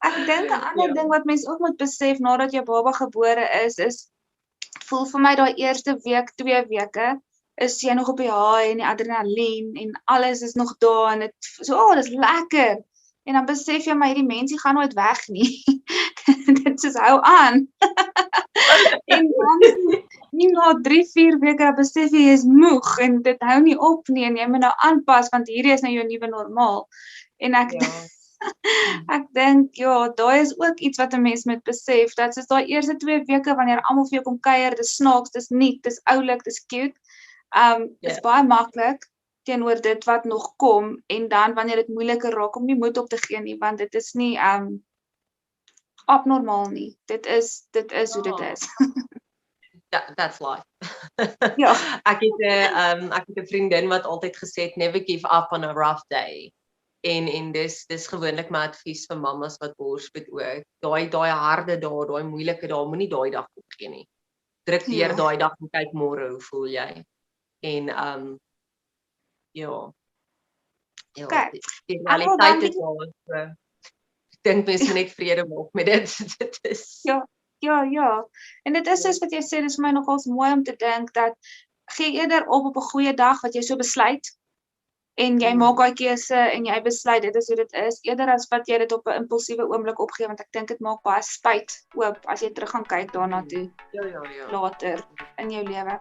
Ek dink 'n ander ding wat mens ook moet besef nadat jou baba gebore is voel vir my daai eerste week, 2 weke, is jy nog op die high en die adrenalien en alles is nog daar en dit dis lekker. En dan besef jy maar hierdie mensie gaan nooit weg nie. Dit soos hou aan. En dan nie na 3-4 weke dan besef jy is moeg en dit hou nie op nie en jy moet nou aanpas want hierdie is nou jou nuwe normaal. En ek ek dink daai is ook iets wat 'n mens moet besef dat soos daai eerste 2 weke wanneer almal vir jou kom kuier, dis snaaks, dis nuut, dis oulik, dis cute. Is baie maklik teenoor dit wat nog kom en dan wanneer dit moeiliker raak om nie moed op te gee nie want dit is nie abnormaal nie. Dit is hoe dit is. That's life. Ja. Ek het 'n vriendin wat altyd gesê het never give up on a rough day. En dis gewoonlik my advies vir mammas wat borsvoed ook. Daai harde dae, daai moeilike dae, moenie daai dag opgee nie. Druk deur daai dag en kyk môre hoe voel jy. En die realiteit is daar. Ek dink mens moet net vrede maak met dit. Dit is Ja. En dit is soos wat jy sê, dis vir my nogals mooi om te dink dat gee eerder op 'n goeie dag wat jy so besluit en jy maak daai keuse en jy besluit dit is hoe dit is, eerder as wat jy dit op 'n impulsiewe oomblik opgee want ek dink dit maak baie spyt oop as jy terug gaan kyk daarna toe. Ja. Later in jou lewe.